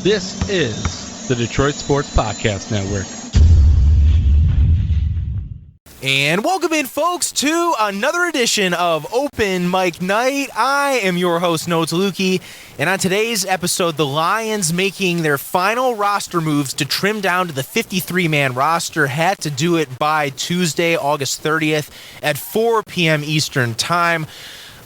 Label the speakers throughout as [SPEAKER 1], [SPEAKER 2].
[SPEAKER 1] This is the Detroit Sports Podcast Network.
[SPEAKER 2] And welcome in, folks, to another edition of Open Mic Night. I am your host, Noah Taluki, and on today's episode, the Lions making their final roster moves to trim down to the 53-man roster had to do it by Tuesday, August 30th at 4 p.m. Eastern Time.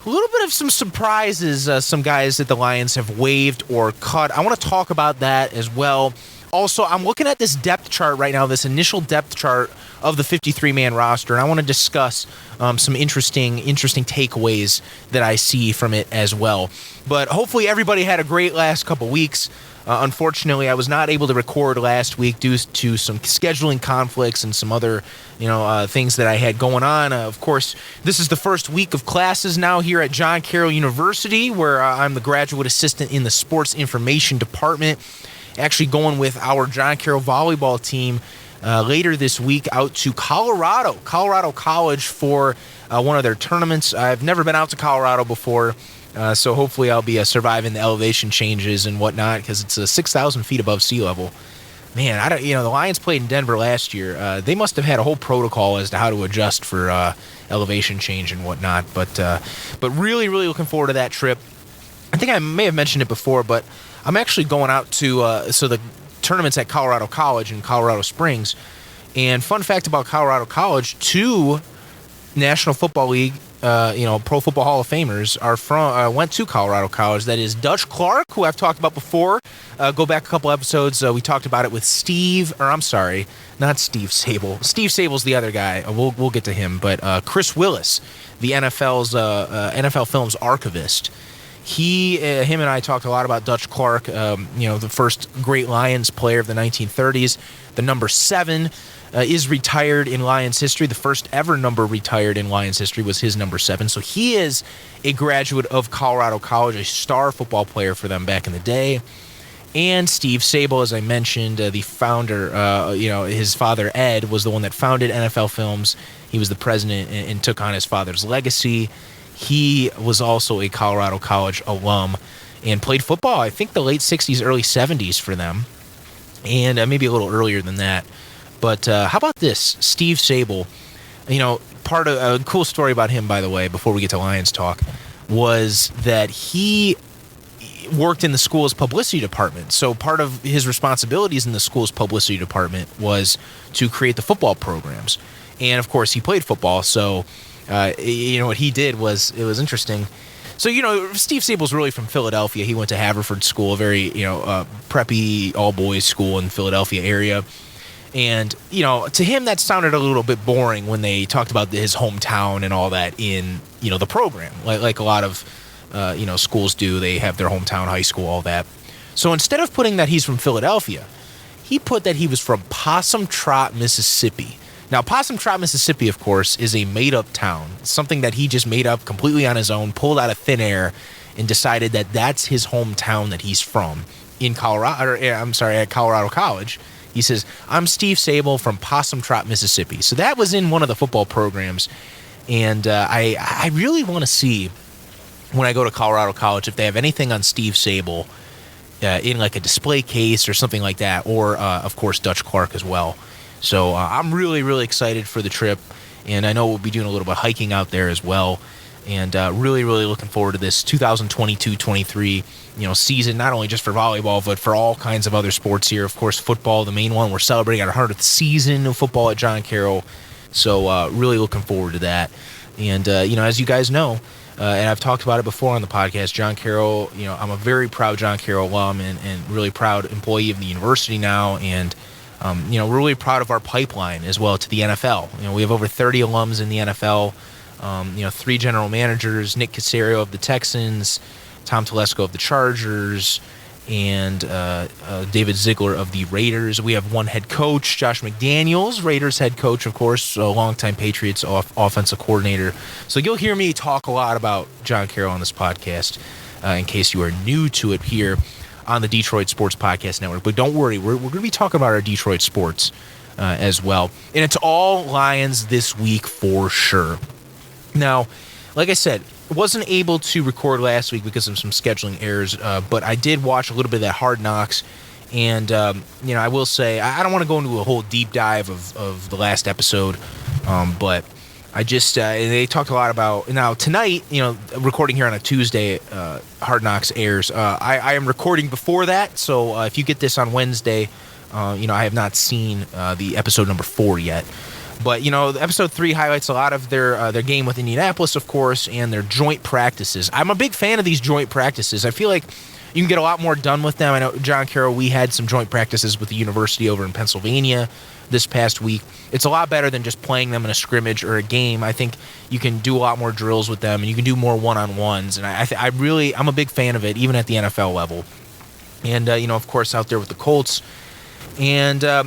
[SPEAKER 2] A little bit of some surprises, some guys that the Lions have waived or cut. I want to talk about that as well. Also, I'm looking at this depth chart right now, this initial depth chart of the 53-man roster, and I want to discuss some interesting takeaways that I see from it as well. But hopefully everybody had a great last couple weeks. Unfortunately, I was not able to record last week due to some scheduling conflicts and some other, things that I had going on. Of course, this is the first week of classes now here at John Carroll University, where I'm the graduate assistant in the sports information department. Actually going with our John Carroll volleyball team later this week out to Colorado College for one of their tournaments. I've never been out to Colorado before, so hopefully I'll be surviving the elevation changes and whatnot, because it's 6,000 feet above sea level. Man, the Lions played in Denver last year. They must have had a whole protocol as to how to adjust for elevation change and whatnot. But really, really looking forward to that trip. I think I may have mentioned it before, but I'm actually going out to the tournaments at Colorado College in Colorado Springs. And fun fact about Colorado College, 2 National Football League, Pro Football Hall of Famers went to Colorado College. That is Dutch Clark, who I've talked about before. Go back a couple episodes. We talked about it with not Steve Sable. Steve Sable's the other guy. We'll get to him. But Chris Willis, the NFL's NFL Films archivist. Him and I talked a lot about Dutch Clark, the first great Lions player of the 1930s. The number 7 is retired in Lions history. The first ever number retired in Lions history was his number 7. So he is a graduate of Colorado College, a star football player for them back in the day. And Steve Sable, as I mentioned, the founder, his father Ed was the one that founded NFL Films. He was the president and took on his father's legacy. He was also a Colorado College alum and played football, I think the late 60s, early 70s for them, and maybe a little earlier than that. But how about this? Steve Sable, part of a cool story about him, by the way, before we get to Lions talk, was that he worked in the school's publicity department. So part of his responsibilities in the school's publicity department was to create the football programs. And, of course, he played football, so what he did was, it was interesting. So, Steve Sable's really from Philadelphia. He went to Haverford School, a very, preppy all-boys school in the Philadelphia area. And, to him, that sounded a little bit boring when they talked about his hometown and all that in, the program. Like a lot of, schools do. They have their hometown, high school, all that. So instead of putting that he's from Philadelphia, he put that he was from Possum Trot, Mississippi. Now, Possum Trot, Mississippi, of course, is a made-up town. It's something that he just made up completely on his own, pulled out of thin air, and decided that that's his hometown that he's from in Colorado. At Colorado College. He says, "I'm Steve Sable from Possum Trot, Mississippi." So that was in one of the football programs, and I really want to see when I go to Colorado College if they have anything on Steve Sable in like a display case or something like that, or of course Dutch Clark as well. So I'm really, really excited for the trip, and I know we'll be doing a little bit of hiking out there as well, and really, really looking forward to this 2022-23 season, not only just for volleyball, but for all kinds of other sports here. Of course, football, the main one. We're celebrating our 100th season of football at John Carroll, so really looking forward to that. And, as you guys know, and I've talked about it before on the podcast, John Carroll, I'm a very proud John Carroll alum and really proud employee of the university now, and we're really proud of our pipeline as well to the NFL. We have over 30 alums in the NFL, 3 general managers, Nick Caserio of the Texans, Tom Telesco of the Chargers, and David Ziegler of the Raiders. We have 1 head coach, Josh McDaniels, Raiders head coach, of course, a longtime Patriots offensive coordinator. So you'll hear me talk a lot about John Carroll on this podcast in case you are new to it here on the Detroit Sports Podcast Network. But don't worry, we're going to be talking about our Detroit sports as well. And it's all Lions this week for sure. Now, like I said, wasn't able to record last week because of some scheduling errors, but I did watch a little bit of that Hard Knocks, And, I will say, I don't want to go into a whole deep dive of the last episode, but I just, they talked a lot about, now tonight, recording here on a Tuesday, Hard Knocks airs. I am recording before that, so if you get this on Wednesday, I have not seen the episode number 4 yet. But, episode 3 highlights a lot of their game with Indianapolis, of course, and their joint practices. I'm a big fan of these joint practices. I feel like you can get a lot more done with them. I know, John Carroll, we had some joint practices with the university over in Pennsylvania this past week. It's a lot better than just playing them in a scrimmage or a game. I think you can do a lot more drills with them, and you can do more one-on-ones. And I'm a big fan of it, even at the NFL level. And, of course, out there with the Colts. And, a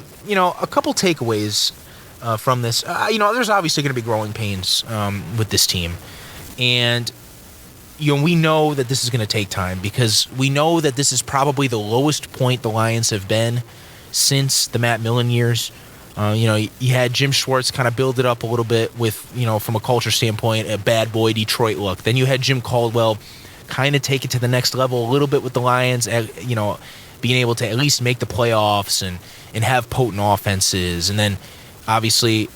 [SPEAKER 2] couple takeaways from this. There's obviously going to be growing pains with this team. And we know that this is going to take time because we know that this is probably the lowest point the Lions have been since the Matt Millen years. You had Jim Schwartz kind of build it up a little bit with, from a culture standpoint, a bad boy Detroit look. Then you had Jim Caldwell kind of take it to the next level a little bit with the Lions, being able to at least make the playoffs and have potent offenses. And then, obviously,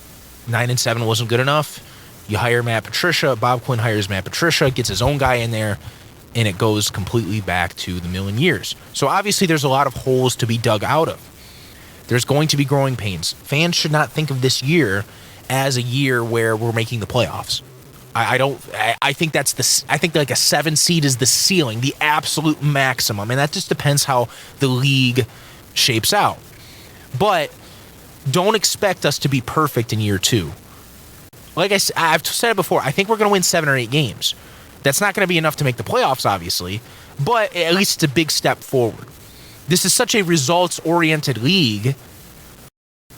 [SPEAKER 2] 9-7 wasn't good enough. You hire Matt Patricia. Bob Quinn hires Matt Patricia, gets his own guy in there, and it goes completely back to the Millen years. So obviously there's a lot of holes to be dug out of. There's going to be growing pains. Fans should not think of this year as a year where we're making the playoffs. I think like a 7 seed is the ceiling, the absolute maximum, and that just depends how the league shapes out. But don't expect us to be perfect in year 2. Like I've said it before, I think we're going to win 7 or 8 games. That's not going to be enough to make the playoffs, obviously, but at least it's a big step forward. This is such a results-oriented league.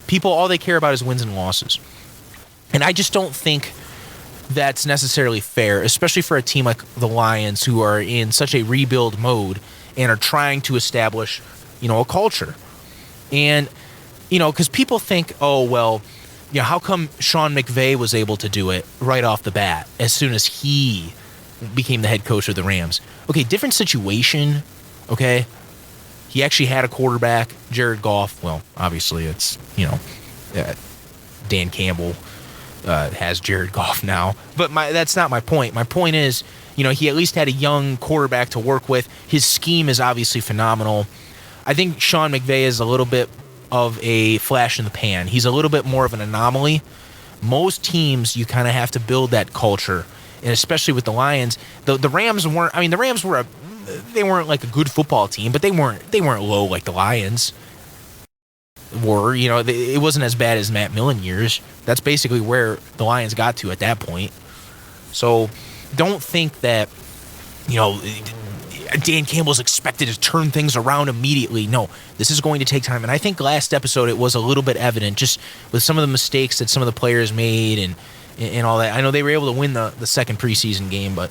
[SPEAKER 2] People, all they care about is wins and losses. And I just don't think that's necessarily fair, especially for a team like the Lions who are in such a rebuild mode and are trying to establish, a culture. And, because people think, oh, well, how come Sean McVay was able to do it right off the bat as soon as he became the head coach of the Rams? Okay, different situation, okay? He actually had a quarterback, Jared Goff. Well, obviously it's, Dan Campbell has Jared Goff now. But that's not my point. My point is, he at least had a young quarterback to work with. His scheme is obviously phenomenal. I think Sean McVay is a little bit of a flash in the pan. He's a little bit more of an anomaly. Most teams, you kind of have to build that culture, and especially with the Lions. The Rams weren't. I mean, the Rams they weren't like a good football team, but they weren't low like the Lions were. It wasn't as bad as Matt Millen years. That's basically where the Lions got to at that point. So don't think that Dan Campbell's expected to turn things around immediately. No, this is going to take time. And I think last episode it was a little bit evident just with some of the mistakes that some of the players made and all that. I know they were able to win the second preseason game, but,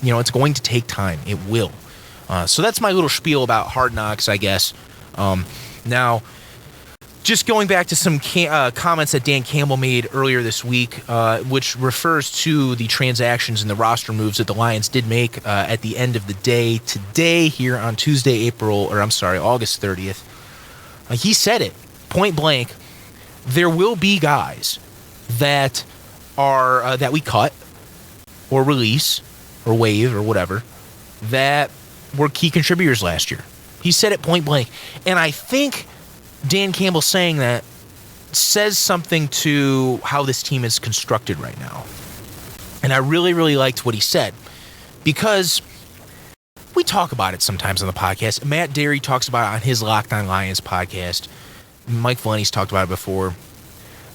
[SPEAKER 2] it's going to take time. It will. So that's my little spiel about Hard Knocks, I guess. Now, just going back to some comments that Dan Campbell made earlier this week, which refers to the transactions and the roster moves that the Lions did make at the end of the day today here on Tuesday, August 30th. He said it point blank. There will be guys that are that we cut or release or waive or whatever that were key contributors last year. He said it point blank. And I think Dan Campbell saying that says something to how this team is constructed right now. And I really, really liked what he said because we talk about it sometimes on the podcast. Matt Derry talks about it on his Locked On Lions podcast. Mike Valenti's talked about it before.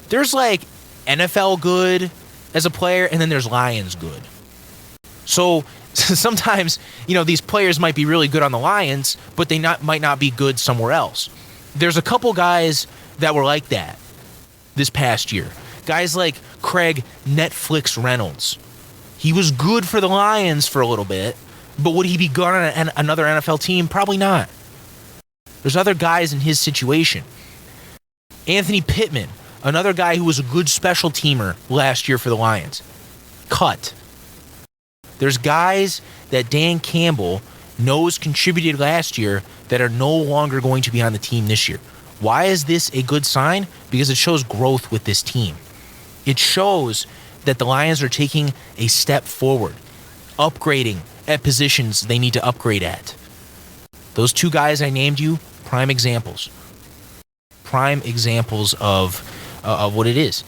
[SPEAKER 2] There's like NFL good as a player, and then there's Lions good. So sometimes, these players might be really good on the Lions, but they might not be good somewhere else. There's a couple guys that were like that this past year. Guys like Craig Netflix Reynolds. He was good for the Lions for a little bit, but would he be good on another NFL team? Probably not. There's other guys in his situation. Anthony Pittman, another guy who was a good special teamer last year for the Lions. Cut. There's guys that Dan Campbell knows contributed last year that are no longer going to be on the team this year. Why is this a good sign? Because it shows growth with this team. It shows that the Lions are taking a step forward, upgrading at positions they need to upgrade at. Those two guys I named you, prime examples. Prime examples of what it is.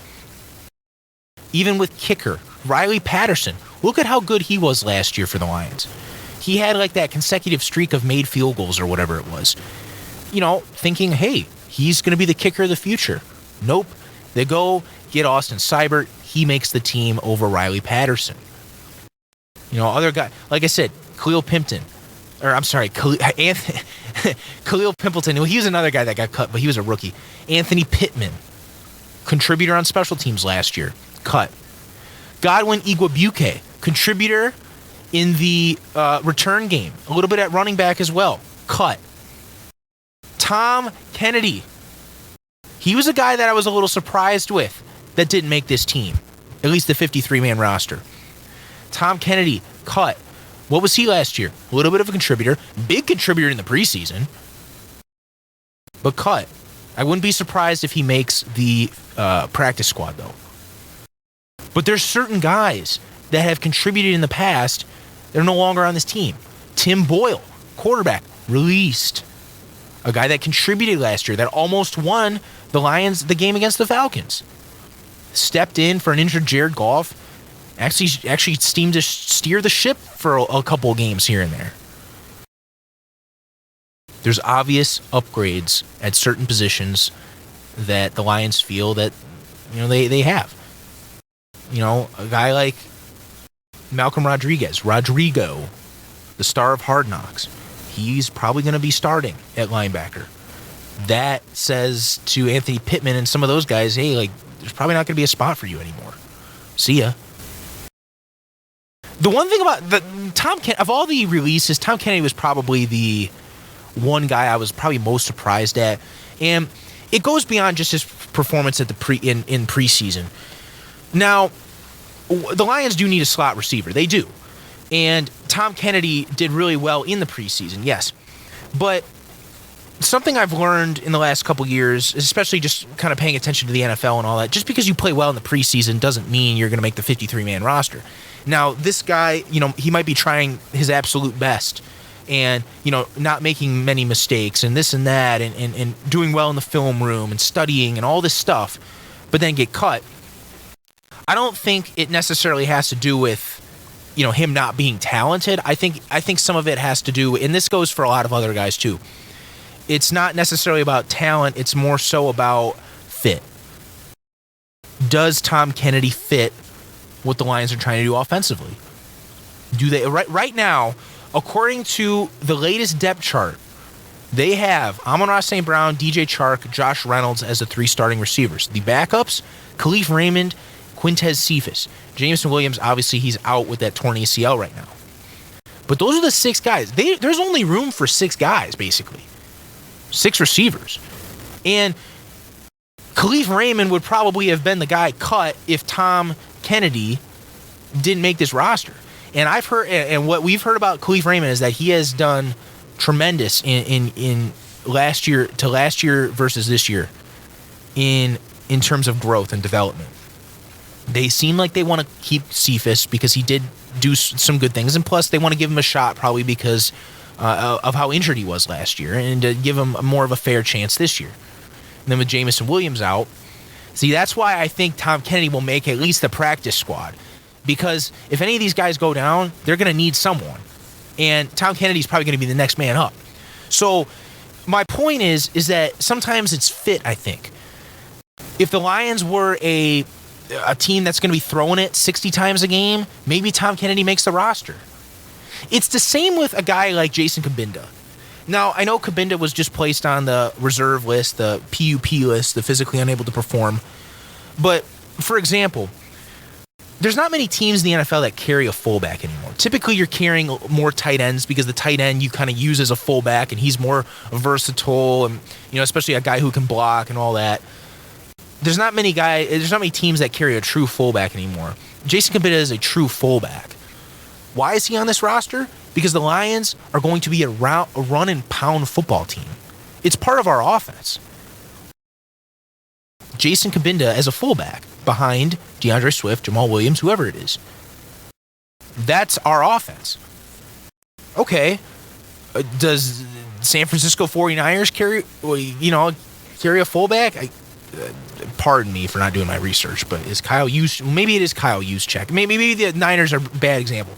[SPEAKER 2] Even with kicker, Riley Patterson. Look at how good he was last year for the Lions. He had like that consecutive streak of made field goals or whatever it was. You know, thinking, hey, he's going to be the kicker of the future. Nope. They go get Austin Seibert. He makes the team over Riley Patterson. You know, other guy, like I said, Khalil Pimpleton. Khalil Pimpleton. Well, he was another guy that got cut, but he was a rookie. Anthony Pittman, contributor on special teams last year, cut. Godwin Igwebuike, contributor in the return game, a little bit at running back as well, cut. Tom Kennedy, he was a guy that I was a little surprised with that didn't make this team, at least the 53-man roster. Tom Kennedy, cut. What was he last year? A little bit of a contributor, big contributor in the preseason, but cut. I wouldn't be surprised if he makes the practice squad, though. But there's certain guys that have contributed in the past that are no longer on this team. Tim Boyle, quarterback, released. A guy that contributed last year that almost won the Lions the game against the Falcons. Stepped in for an injured Jared Goff. Actually seemed to steer the ship for a couple of games here and there. There's obvious upgrades at certain positions that the Lions feel that, you know, they have. You know, a guy like Malcolm Rodrigo, the star of Hard Knocks, he's probably going to be starting at linebacker. That says to Anthony Pittman and some of those guys, hey, like, there's probably not going to be a spot for you anymore. See ya. The one thing about of all the releases, Tom Kennedy was probably the one guy I was probably most surprised at, and it goes beyond just his performance at the in preseason. Now, the Lions do need a slot receiver. They do. And Tom Kennedy did really well in the preseason, yes. But something I've learned in the last couple years, especially just kind of paying attention to the NFL and all that, just because you play well in the preseason doesn't mean you're going to make the 53-man roster. Now, this guy, you know, he might be trying his absolute best and, you know, not making many mistakes and this and that and doing well in the film room and studying and all this stuff, but then get cut. I don't think it necessarily has to do with, you know, him not being talented. I think some of it has to do, and this goes for a lot of other guys too. It's not necessarily about talent. It's more so about fit. Does Tom Kennedy fit what the Lions are trying to do offensively? Do they right now, according to the latest depth chart, they have Amon-Ra St. Brown, DJ Chark, Josh Reynolds as the three starting receivers. The backups, Khalif Raymond, Quintez Cephas. Jameson Williams, obviously, he's out with that torn ACL right now. But those are the six guys. There's only room for six guys, basically. Six receivers. And Khalif Raymond would probably have been the guy cut if Tom Kennedy didn't make this roster. And I've heard, and what we've heard about Khalif Raymond is that he has done tremendous in last year versus this year in terms of growth and development. They seem like they want to keep Cephas because he did do some good things, and plus they want to give him a shot probably because of how injured he was last year, and to give him more of a fair chance this year. And then with Jameson Williams out, see, that's why I think Tom Kennedy will make at least the practice squad, because if any of these guys go down, they're going to need someone, and Tom Kennedy's probably going to be the next man up. So my point is that sometimes it's fit, I think. If the Lions were a team that's going to be throwing it 60 times a game, maybe Tom Kennedy makes the roster. It's the same with a guy like Jason Cabinda. Now, I know Cabinda was just placed on the reserve list, the PUP list, the physically unable to perform. But, for example, there's not many teams in the NFL that carry a fullback anymore. Typically, you're carrying more tight ends because the tight end you kind of use as a fullback, and he's more versatile, and, you know, especially a guy who can block and all that. There's not many teams that carry a true fullback anymore. Jason Cabinda is a true fullback. Why is he on this roster? because the Lions are going to be a run and pound football team. It's part of our offense. Jason Kabinda as a fullback behind DeAndre Swift, Jamal Williams, whoever it is. That's our offense. Okay, does San Francisco 49ers carry a fullback? Pardon me for not doing my research, but is Kyle Juszczyk? Maybe it is Kyle Juszczyk. Maybe the Niners are a bad example.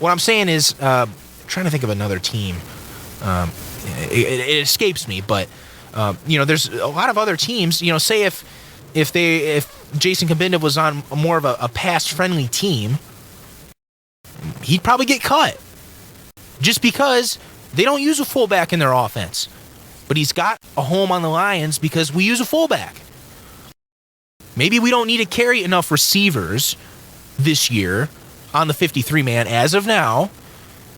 [SPEAKER 2] What I'm saying is, trying to think of another team. It escapes me, but there's a lot of other teams. Say if Jason Kabinda was on more of a pass-friendly team, he'd probably get cut. Just because they don't use a fullback in their offense. But he's got a home on the Lions because we use a fullback. Maybe we don't need to carry enough receivers this year on the 53-man as of now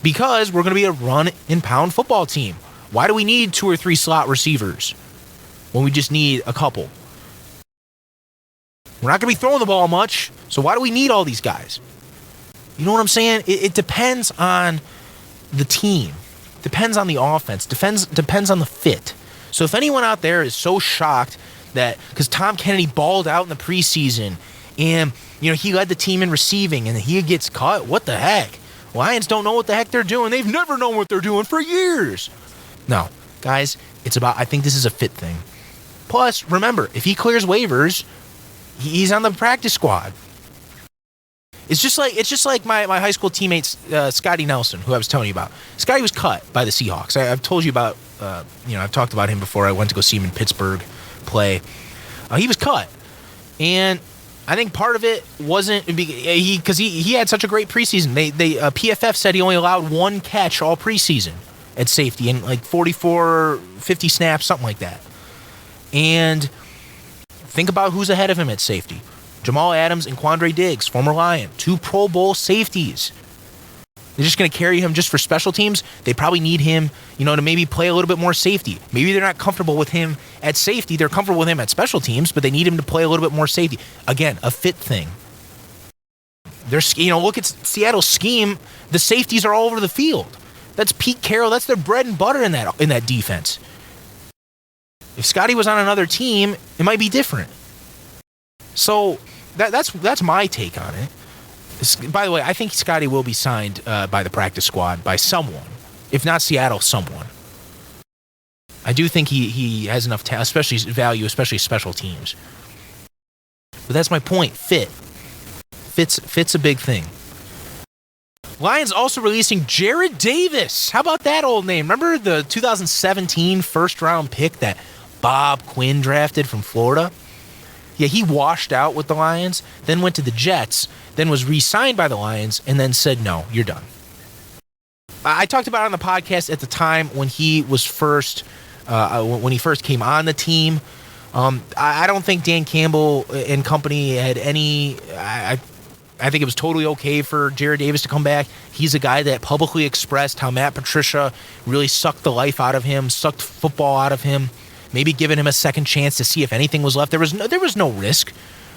[SPEAKER 2] because we're going to be a run and pound football team. Why do we need 2 or 3 slot receivers when we just need a couple? We're not going to be throwing the ball much, so why do we need all these guys? You know what I'm saying? It depends on the team. Depends on the offense. Depends on the fit. So if anyone out there is so shocked that because Tom Kennedy balled out in the preseason and he led the team in receiving and he gets cut, what the heck? Lions don't know what the heck they're doing. They've never known what they're doing for years. No, guys, I think this is a fit thing. Plus, remember, if he clears waivers, he's on the practice squad. It's just like my high school teammate Scotty Nelson, who I was telling you about. Scotty was cut by the Seahawks. I've told you about, I've talked about him before. I went to go see him in Pittsburgh play. He was cut, and I think part of it wasn't because he had such a great preseason. PFF said he only allowed 1 catch all preseason at safety and like 44, 50 snaps, something like that. And think about who's ahead of him at safety. Jamal Adams and Quandre Diggs, former Lion, 2 Pro Bowl safeties. They're just going to carry him just for special teams. They probably need him, to maybe play a little bit more safety. Maybe they're not comfortable with him at safety. They're comfortable with him at special teams, but they need him to play a little bit more safety. Again, a fit thing. Look at Seattle's scheme. The safeties are all over the field. That's Pete Carroll. That's their bread and butter in that defense. If Scotty was on another team, it might be different. So that's my take on it. By the way, I think Scotty will be signed by the practice squad by someone. If not Seattle, someone. I do think he has enough especially value, especially special teams. But that's my point. Fit's a big thing. Lions also releasing Jared Davis. How about that old name? Remember the 2017 first-round pick that Bob Quinn drafted from Florida? Yeah, he washed out with the Lions, then went to the Jets, then was re-signed by the Lions, and then said, no, you're done. I talked about it on the podcast at the time when he was first came on the team. I don't think Dan Campbell and company had any... I think it was totally okay for Jared Davis to come back. He's a guy that publicly expressed how Matt Patricia really sucked the life out of him, sucked football out of him, maybe giving him a second chance to see if anything was left. There was no risk.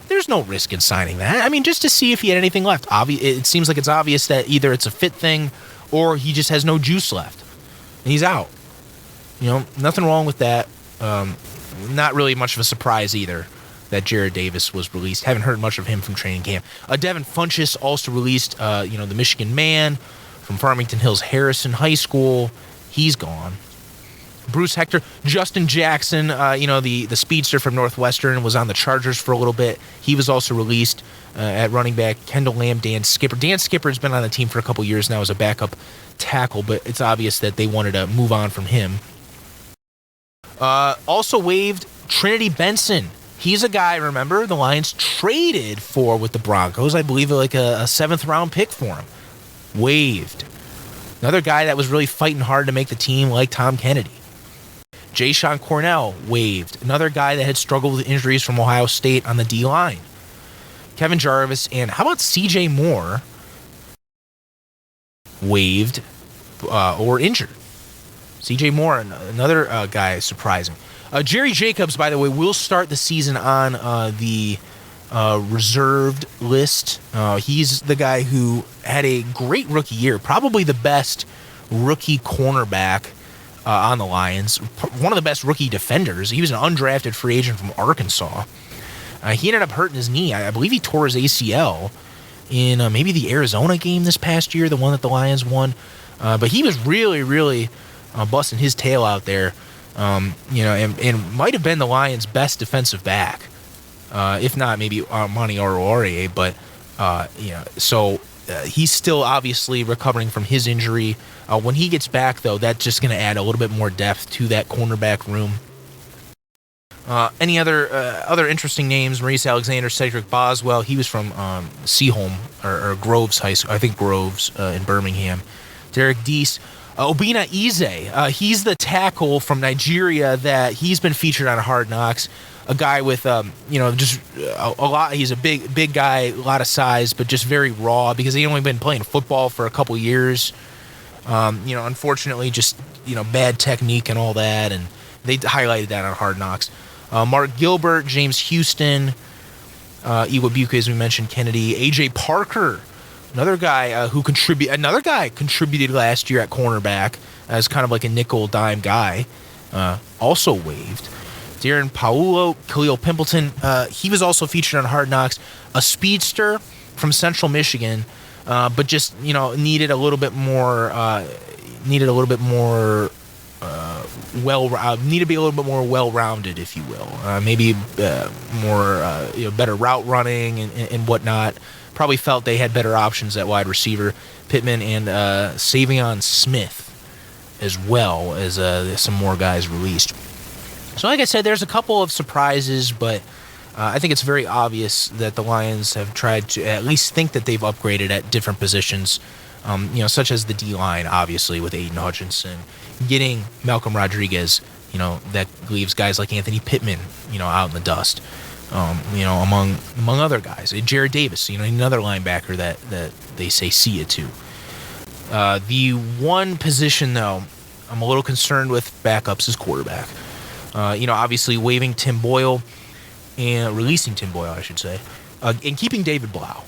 [SPEAKER 2] There's no risk in signing that. I mean, just to see if he had anything left. It seems like it's obvious that either it's a fit thing or he just has no juice left. And he's out. Nothing wrong with that. Not really much of a surprise either that Jared Davis was released. Haven't heard much of him from training camp. Devin Funchess also released, the Michigan man from Farmington Hills Harrison High School. He's gone. Bruce Hector, Justin Jackson, the speedster from Northwestern, was on the Chargers for a little bit. He was also released at running back. Kendall Lamb, Dan Skipper. Dan Skipper has been on the team for a couple years now as a backup tackle, but it's obvious that they wanted to move on from him. Also waived Trinity Benson. He's a guy, remember, the Lions traded for with the Broncos. I believe like a 7th-round pick for him. Waived. Another guy that was really fighting hard to make the team, like Tom Kennedy. Jayshon Cornell, waived. Another guy that had struggled with injuries from Ohio State on the D-line. Kevin Jarvis, and how about C.J. Moore, waived or injured. C.J. Moore, another guy surprising. Jerry Jacobs, by the way, will start the season on the reserved list. He's the guy who had a great rookie year, probably the best rookie cornerback on the Lions, one of the best rookie defenders. He was an undrafted free agent from Arkansas. He ended up hurting his knee. I believe he tore his ACL in maybe the Arizona game this past year, the one that the Lions won. But he was really, really busting his tail out there, and might have been the Lions' best defensive back, if not maybe Armani Oruwariye. But so he's still obviously recovering from his injury. When he gets back, though, that's just going to add a little bit more depth to that cornerback room. Any other interesting names? Maurice Alexander, Cedric Boswell. He was from Seaholm or Groves High School. I think Groves in Birmingham. Derek Deese. Obinna Eze. He's the tackle from Nigeria that he's been featured on Hard Knocks. A guy with just a lot. He's a big guy, a lot of size, but just very raw because he only been playing football for a couple years. Unfortunately, just bad technique and all that, and they highlighted that on Hard Knocks. Mark Gilbert, James Houston, Iwabuka, as we mentioned, Kennedy, AJ Parker, another guy contributed last year at cornerback as kind of like a nickel dime guy, also waived. Darren Paulo, Khalil Pimpleton, he was also featured on Hard Knocks, a speedster from Central Michigan, but just needed a little bit more need to be a little bit more well-rounded, if you will. Maybe more better route running and whatnot. Probably felt they had better options at wide receiver. Pittman and Savion Smith, as well as some more guys released. So like I said, there's a couple of surprises, but I think it's very obvious that the Lions have tried to at least think that they've upgraded at different positions, such as the D-line, obviously, with Aiden Hutchinson. Getting Malcolm Rodriguez, that leaves guys like Anthony Pittman, out in the dust, among other guys. Jared Davis, another linebacker that they say see it to. The one position, though, I'm a little concerned with backups is quarterback. Obviously waiving Tim Boyle and releasing Tim Boyle, I should say, and keeping David Blau.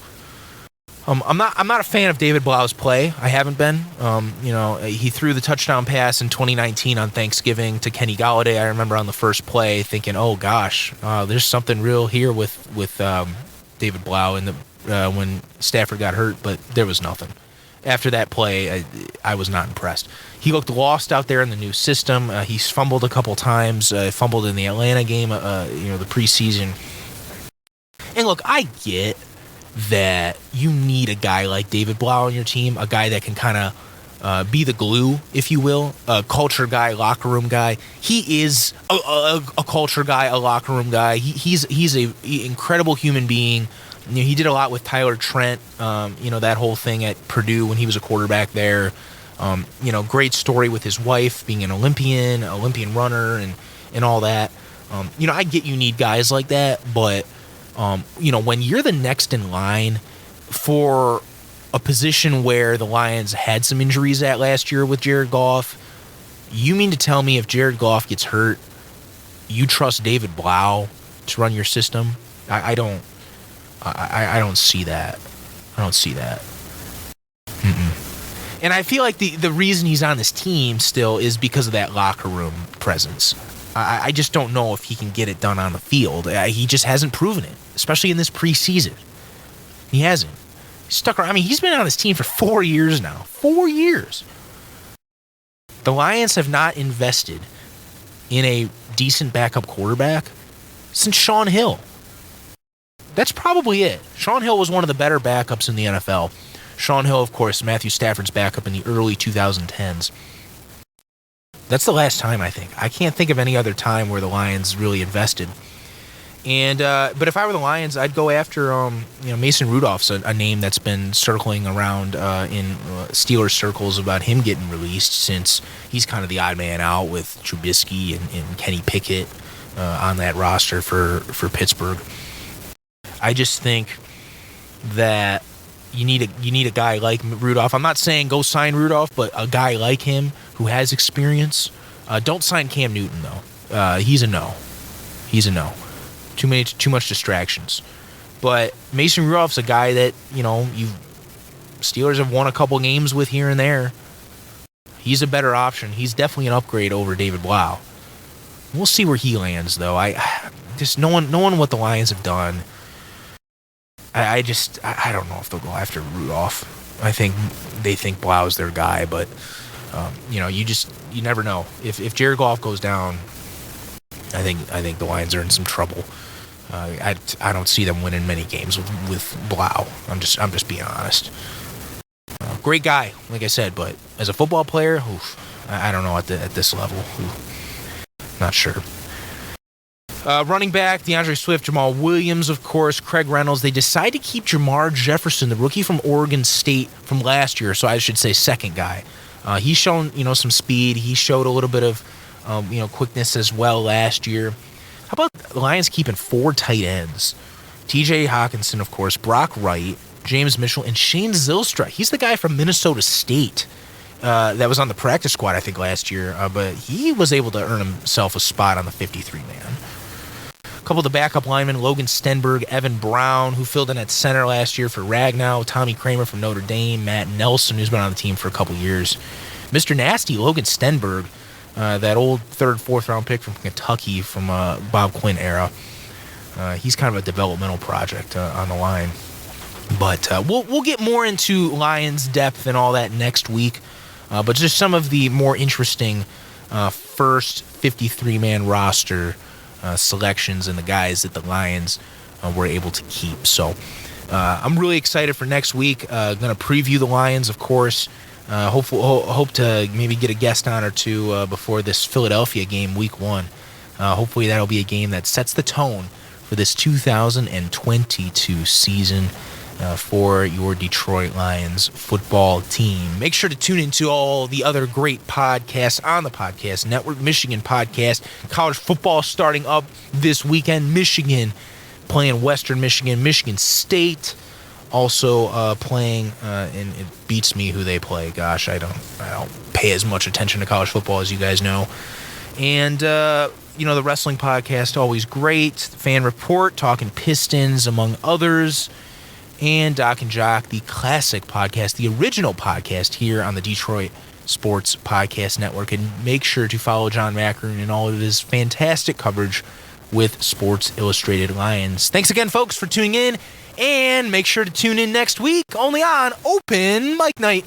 [SPEAKER 2] I'm not a fan of David Blau's play. I haven't been. He threw the touchdown pass in 2019 on Thanksgiving to Kenny Golladay. I remember on the first play thinking, "Oh gosh, there's something real here with David Blau." And when Stafford got hurt, but there was nothing. After that play, I was not impressed. He looked lost out there in the new system. He's fumbled a couple times. Fumbled in the Atlanta game, the preseason. And look, I get that you need a guy like David Blau on your team, a guy that can kind of be the glue, if you will, a culture guy, locker room guy. He is a culture guy, a locker room guy. He's a incredible human being. He did a lot with Tyler Trent, that whole thing at Purdue when he was a quarterback there. Great story with his wife being an Olympian runner and all that. I get you need guys like that, but when you're the next in line for a position where the Lions had some injuries at last year with Jared Goff, you mean to tell me if Jared Goff gets hurt, you trust David Blau to run your system? I don't see that. I don't see that. And I feel like the reason he's on this team still is because of that locker room presence. I just don't know if he can get it done on the field. He just hasn't proven it, especially in this preseason. He hasn't. He's stuck around. He's been on this team for 4 years now. 4 years. The Lions have not invested in a decent backup quarterback since Sean Hill. That's probably it. Sean Hill was one of the better backups in the NFL. Sean Hill, of course, Matthew Stafford's backup in the early 2010s. That's the last time, I think. I can't think of any other time where the Lions really invested. And but if I were the Lions, I'd go after Mason Rudolph's a name that's been circling around in Steelers circles about him getting released, since he's kind of the odd man out with Trubisky and Kenny Pickett on that roster for Pittsburgh. I just think that you need a guy like Rudolph. I'm not saying go sign Rudolph, but a guy like him who has experience. Don't sign Cam Newton though. He's a no. Too much distractions. But Mason Rudolph's a guy that Steelers have won a couple games with here and there. He's a better option. He's definitely an upgrade over David Blau. We'll see where he lands, though. Just knowing what the Lions have done, I don't know if they'll go after Rudolph. I think they think Blau's their guy, but you never know. If Jared Goff goes down, I think the Lions are in some trouble. I don't see them winning many games with Blau. I'm just being honest. Great guy, like I said, but as a football player, I don't know at this level. Not sure. Running back, DeAndre Swift, Jamal Williams, of course, Craig Reynolds. They decide to keep Jamar Jefferson, the rookie from Oregon State from last year, so I should say second guy. He's shown, some speed. He showed a little bit of, quickness as well last year. How about the Lions keeping 4 tight ends? T.J. Hawkinson, of course, Brock Wright, James Mitchell, and Shane Zylstra. He's the guy from Minnesota State that was on the practice squad, I think, last year, but he was able to earn himself a spot on the 53-man. A couple of the backup linemen, Logan Stenberg, Evan Brown, who filled in at center last year for Ragnow, Tommy Kramer from Notre Dame, Matt Nelson, who's been on the team for a couple years. Mr. Nasty, Logan Stenberg, that old 3rd, 4th round pick from Kentucky from Bob Quinn era. He's kind of a developmental project on the line. But we'll get more into Lions depth and all that next week. But just some of the more interesting first 53-man roster selections and the guys that the Lions were able to keep. So I'm really excited for next week. Going to preview the Lions, of course. Hope to maybe get a guest on or two before this Philadelphia game, Week 1. Hopefully that'll be a game that sets the tone for this 2022 season for your Detroit Lions football team. Make sure to tune into all the other great podcasts on the podcast network. Michigan podcast, college football starting up this weekend. Michigan playing Western Michigan, Michigan State also playing, and it beats me who they play. Gosh, I don't pay as much attention to college football as you guys know. And the wrestling podcast, always great. Fan Report, talking Pistons, among others. And Doc and Jock, the classic podcast, the original podcast here on the Detroit Sports Podcast Network. And make sure to follow John Macaron and all of his fantastic coverage with Sports Illustrated Lions. Thanks again, folks, for tuning in. And make sure to tune in next week, only on Open Mic Night.